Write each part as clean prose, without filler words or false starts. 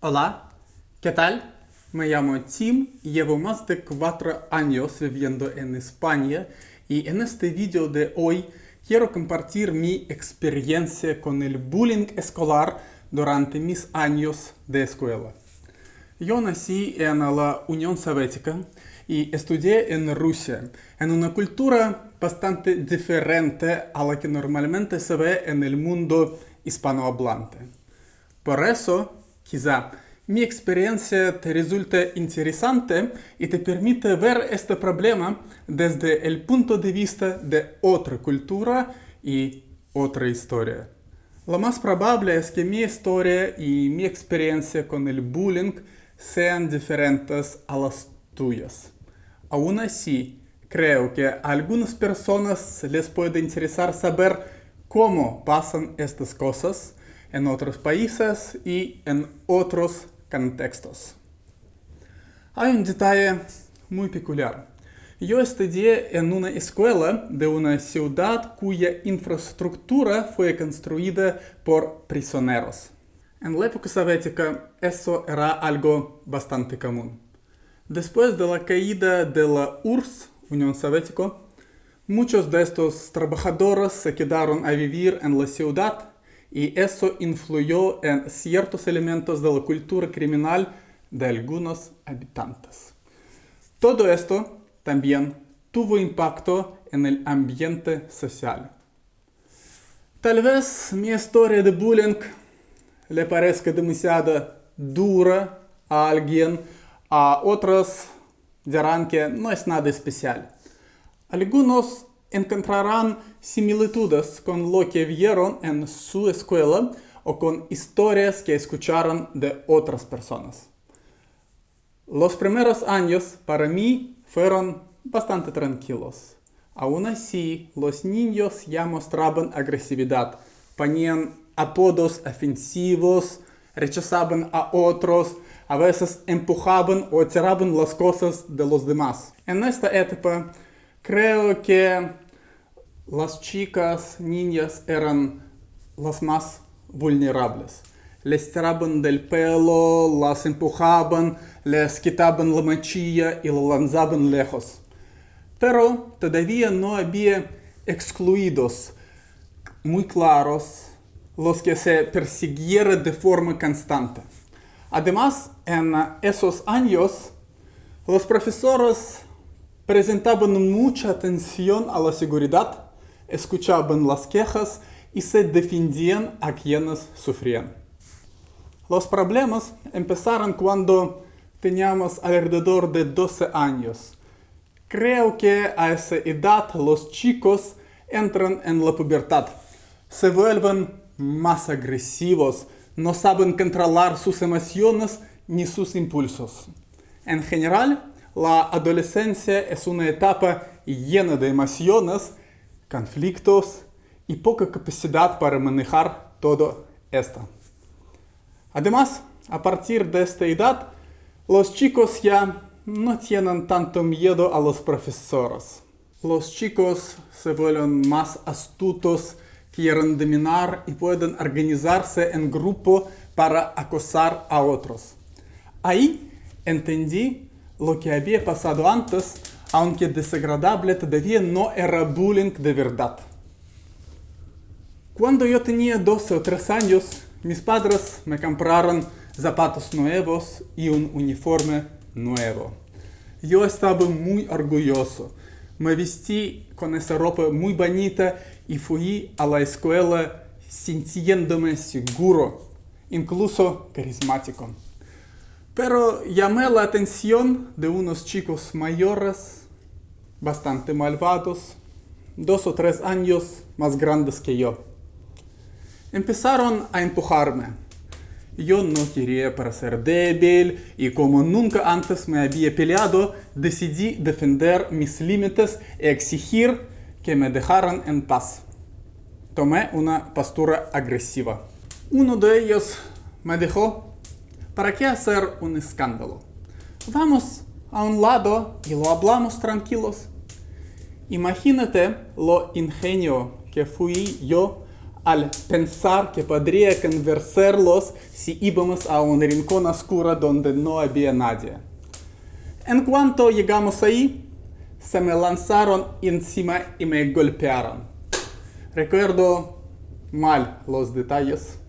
Hola, ¿qué tal? Me llamo Tim y llevo más de 4 años viviendo en España y en este vídeo de hoy quiero compartir mi experiencia con el bullying escolar durante mis años de escuela. Yo nací en la Unión Soviética y estudié en Rusia, en una cultura bastante diferente a la que normalmente se ve en el mundo hispanohablante. Por eso, quizá, mi experiencia te resulte interesante y te permite ver este problema desde el punto de vista de otra cultura y otra historia. Lo más probable es que mi historia y mi experiencia con el bullying sean diferentes a las tuyas. Aún así, creo que a algunas personas les puede interesar saber cómo pasan estas cosas en otros países y en otros contextos. Hay un detalle muy peculiar. Yo estudié en una escuela de una ciudad cuya infraestructura fue construida por prisioneros. En la época soviética eso era algo bastante común. Después de la caída de la URSS, Unión Soviética, muchos de estos trabajadores se quedaron a vivir en la ciudad y eso influyó en ciertos elementos de la cultura criminal de algunos habitantes. Todo esto también tuvo impacto en el ambiente social. Tal vez mi historia de bullying le parezca demasiado dura a alguien, a otros dirán que no es nada especial. Algunos encontrarán similitudes con lo que vieron en su escuela o con historias que escucharon de otras personas. Los primeros años para mí fueron bastante tranquilos. Aún así, los niños ya mostraban agresividad, ponían apodos ofensivos, rechazaban a otros, a veces empujaban o tiraban las cosas de los demás. En esta etapa, creo que las chicas, niñas eran las más vulnerables. Les tiraban del pelo, las empujaban, les quitaban la mochila y la lanzaban lejos. Pero todavía no había excluidos muy claros los que se persiguieran de forma constante. Además, en esos años, los profesores presentaban mucha atención a la seguridad, escuchaban las quejas y se defendían a quienes sufrían. Los problemas empezaron cuando teníamos alrededor de 12 años. Creo que a esa edad los chicos entran en la pubertad, se vuelven más agresivos, no saben controlar sus emociones ni sus impulsos. En general, la adolescencia es una etapa llena de emociones, conflictos y poca capacidad para manejar todo esto. Además, a partir de esta edad, los chicos ya no tienen tanto miedo a los profesores. Los chicos se vuelven más astutos, quieren dominar y pueden organizarse en grupo para acosar a otros. Ahí entendí lo que había pasado antes, aunque desagradable, todavía no era bullying de verdad. Cuando yo tenía 12 o 13 años, mis padres me compraron zapatos nuevos y un uniforme nuevo. Yo estaba muy orgulloso. Me vestí con esa ropa muy bonita y fui a la escuela sintiéndome seguro, incluso carismático. Pero llamé la atención de unos chicos mayores, bastante malvados, 2 o 3 años más grandes que yo. Empezaron a empujarme. Yo no quería parecer débil y como nunca antes me había peleado, decidí defender mis límites y exigir que me dejaran en paz. Tomé una postura agresiva. Uno de ellos me dijo: ¿para qué hacer un escándalo? Vamos a un lado y lo hablamos tranquilos. Imagínate lo ingenuo que fui yo al pensar que podría convencerlos si íbamos a un rincón oscuro donde no había nadie. En cuanto llegamos ahí, se me lanzaron encima y me golpearon. Recuerdo mal los detalles,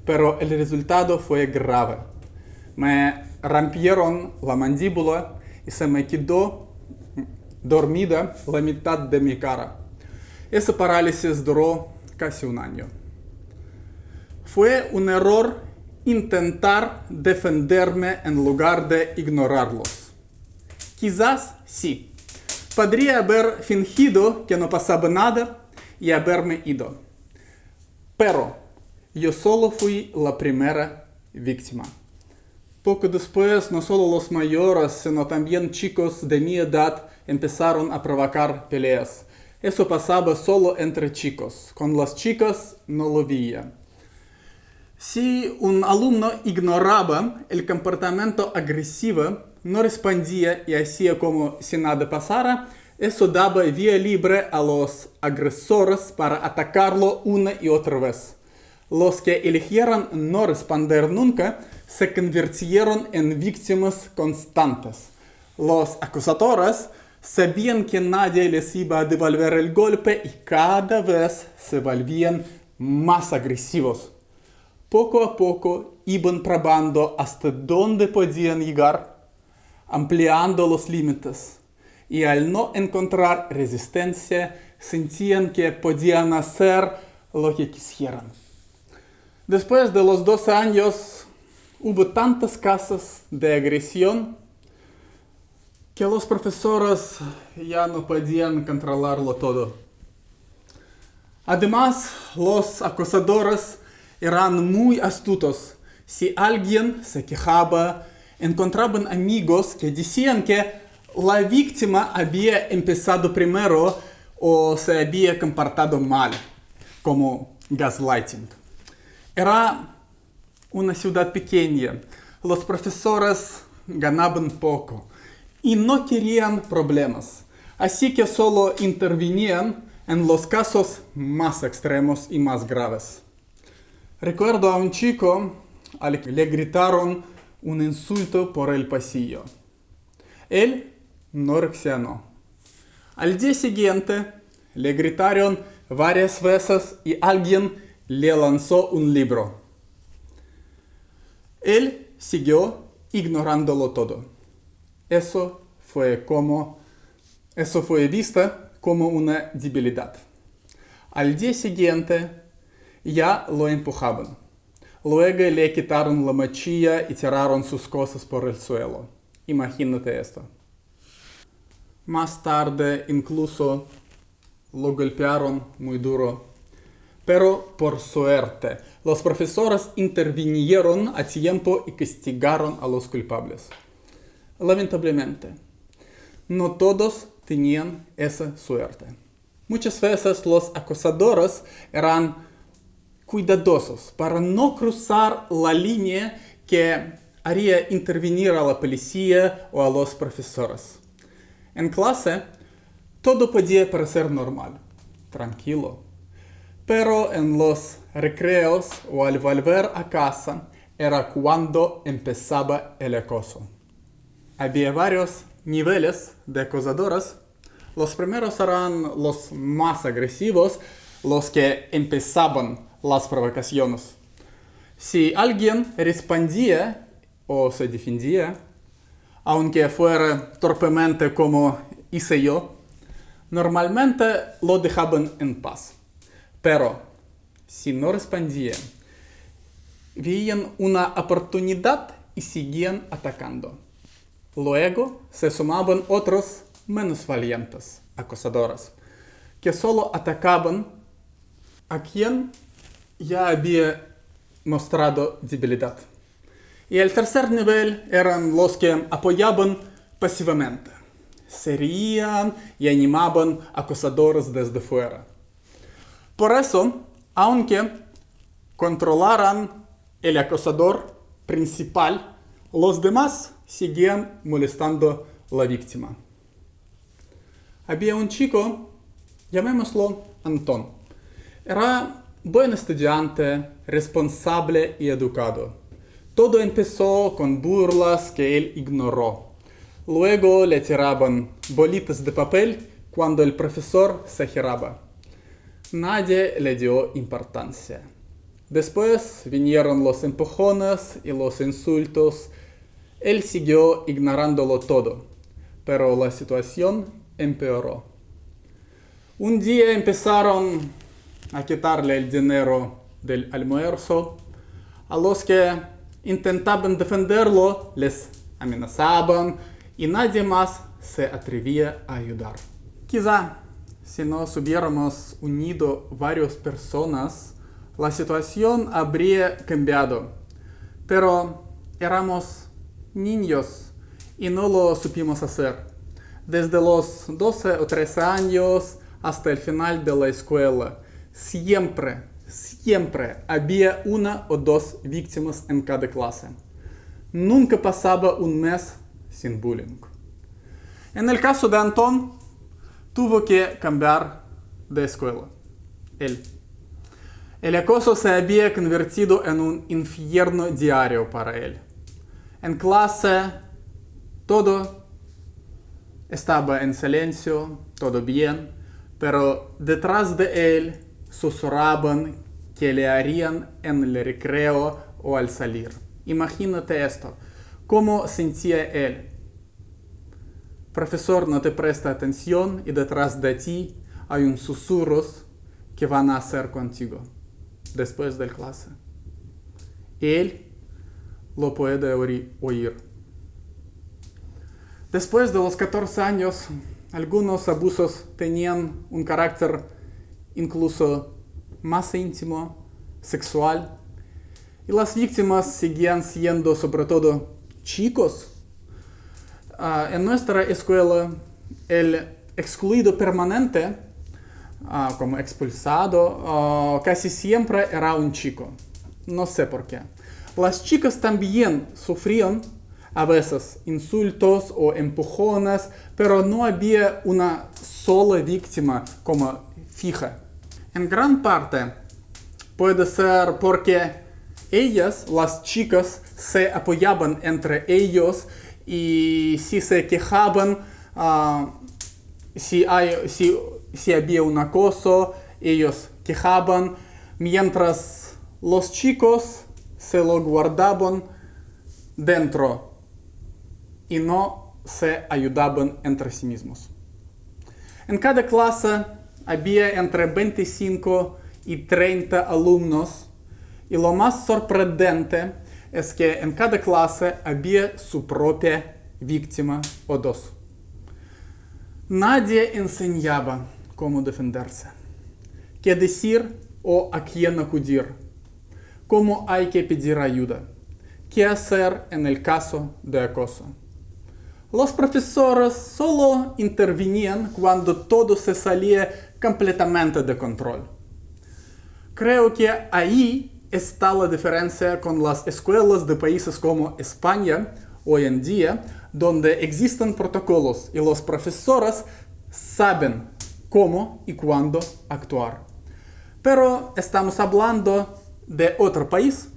pero el resultado fue grave. Me rompieron la mandíbula y se me quedó dormida la mitad de mi cara. Esa parálisis duró casi un año. Fue un error intentar defenderme en lugar de ignorarlos. Quizás sí. Podría haber fingido que no pasaba nada y haberme ido. Pero yo solo fui la primera víctima. Poco después, no solo los mayores, sino también chicos de mi edad empezaron a provocar peleas. Eso pasaba solo entre chicos. Con las chicas no lo veía. Si un alumno ignoraba el comportamiento agresivo, no respondía y hacía como si nada pasara, eso daba vía libre a los agresores para atacarlo una y otra vez. Los que eligieron no responder nunca se convirtieron en víctimas constantes. Los acusadores sabían que nadie les iba a devolver el golpe y cada vez se volvían más agresivos. Poco a poco iban probando hasta dónde podían llegar, ampliando los límites. Y al no encontrar resistencia, sentían que podían hacer lo que quisieran. Después de los 2 años, hubo tantos casos de agresión que los profesores ya no podían controlarlo todo. Además, los acosadores eran muy astutos. Si alguien se quejaba, encontraban amigos que decían que la víctima había empezado primero o se había comportado mal, como gaslighting. Era una ciudad pequeña, los profesores ganaban poco y no querían problemas, así que solo intervenían en los casos más extremos y más graves. Recuerdo a un chico al que le gritaron un insulto por el pasillo. Él no reaccionó. Al día siguiente le gritaron varias veces y alguien le lanzó un libro. Él siguió ignorándolo todo. Eso fue visto como una debilidad. Al día siguiente ya lo empujaban. Luego le quitaron la mochila y tiraron sus cosas por el suelo. Imagínate esto. Más tarde incluso lo golpearon muy duro. Pero por suerte, los profesores intervinieron a tiempo y castigaron a los culpables. Lamentablemente, no todos tenían esa suerte. Muchas veces los acosadores eran cuidadosos para no cruzar la línea que haría intervenir a la policía o a los profesores. En clase, todo podía parecer normal, tranquilo. Pero en los recreos o al volver a casa era cuando empezaba el acoso. Había varios niveles de acosadores. Los primeros eran los más agresivos, los que empezaban las provocaciones. Si alguien respondía o se defendía, aunque fuera torpemente como hice yo, normalmente lo dejaban en paz. Pero si no respondía, veían una oportunidad y seguían atacando. Luego se sumaban otros menos valientes acosadores, que solo atacaban a quien ya había mostrado debilidad. Y el tercer nivel eran los que apoyaban pasivamente. Se reían y animaban acosadores desde fuera. Por eso, aunque controlaran el acosador principal, los demás seguían molestando a la víctima. Había un chico, llamémoslo Antón. Era buen estudiante, responsable y educado. Todo empezó con burlas que él ignoró. Luego le tiraban bolitas de papel cuando el profesor se giraba. Nadie le dio importancia. Después vinieron los empujones y los insultos. Él siguió ignorándolo todo, pero la situación empeoró. Un día empezaron a quitarle el dinero del almuerzo. A los que intentaban defenderlo les amenazaban y nadie más se atrevía a ayudar. Quizá si nos hubiéramos unido varias personas, la situación habría cambiado. Pero éramos niños y no lo supimos hacer. Desde los 12 o 13 años hasta el final de la escuela, siempre había una o dos víctimas en cada clase. Nunca pasaba un mes sin bullying. En el caso de Antón, tuvo que cambiar de escuela. El acoso se había convertido en un infierno diario para él. En clase, todo estaba en silencio, todo bien, pero detrás de él susurraban que le harían en el recreo o al salir. Imagínate esto, ¿cómo sentía él? Profesor no te presta atención y detrás de ti hay un susurros que van a hacer contigo después de clase. Él lo puede oír. Después de los 14 años, algunos abusos tenían un carácter incluso más íntimo, sexual, y las víctimas seguían siendo sobre todo chicos. En nuestra escuela, el excluido permanente, como expulsado, casi siempre era un chico. No sé por qué. Las chicas también sufrían a veces insultos o empujones, pero no había una sola víctima como fija. En gran parte puede ser porque ellas, las chicas, se apoyaban entre ellos y si se quejaban, si había un acoso, ellos quejaban, mientras los chicos se lo guardaban dentro y no se ayudaban entre sí mismos. En cada clase había entre 25 y 30 alumnos y lo más sorprendente es que en cada clase había su propia víctima o dos. Nadie enseñaba cómo defenderse, qué decir o a quién acudir, cómo hay que pedir ayuda, qué hacer en el caso de acoso. Los profesores solo intervenían cuando todo se salía completamente de control. Creo que ahí está la diferencia con las escuelas de países como España hoy en día, donde existen protocolos y los profesores saben cómo y cuándo actuar. Pero estamos hablando de otro país,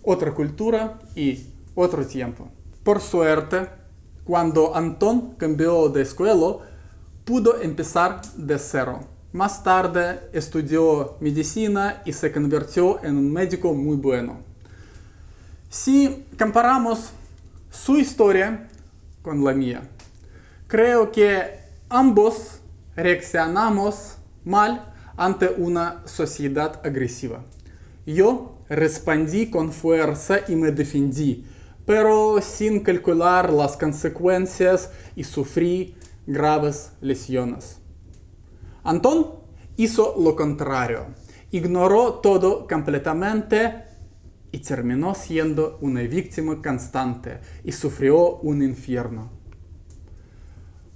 otra cultura y otro tiempo. Por suerte, cuando Antón cambió de escuela, pudo empezar de cero. Más tarde estudió medicina y se convirtió en un médico muy bueno. Si comparamos su historia con la mía, creo que ambos reaccionamos mal ante una sociedad agresiva. Yo respondí con fuerza y me defendí, pero sin calcular las consecuencias y sufrí graves lesiones. Antón hizo lo contrario, ignoró todo completamente y terminó siendo una víctima constante y sufrió un infierno.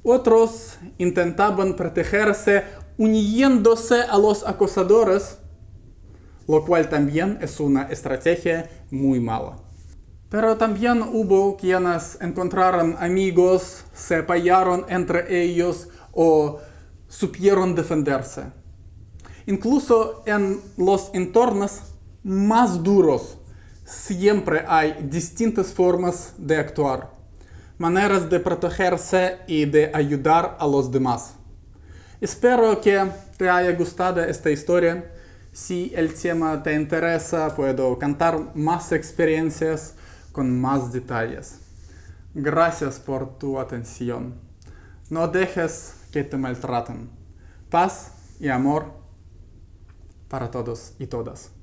Otros intentaban protegerse uniéndose a los acosadores, lo cual también es una estrategia muy mala. Pero también hubo quienes encontraron amigos, se apoyaron entre ellos o supieron defenderse. Incluso en los entornos más duros siempre hay distintas formas de actuar, maneras de protegerse y de ayudar a los demás. Espero que te haya gustado esta historia. Si el tema te interesa, puedo contar más experiencias con más detalles. Gracias por tu atención. No dejes que te maltraten. Paz y amor para todos y todas.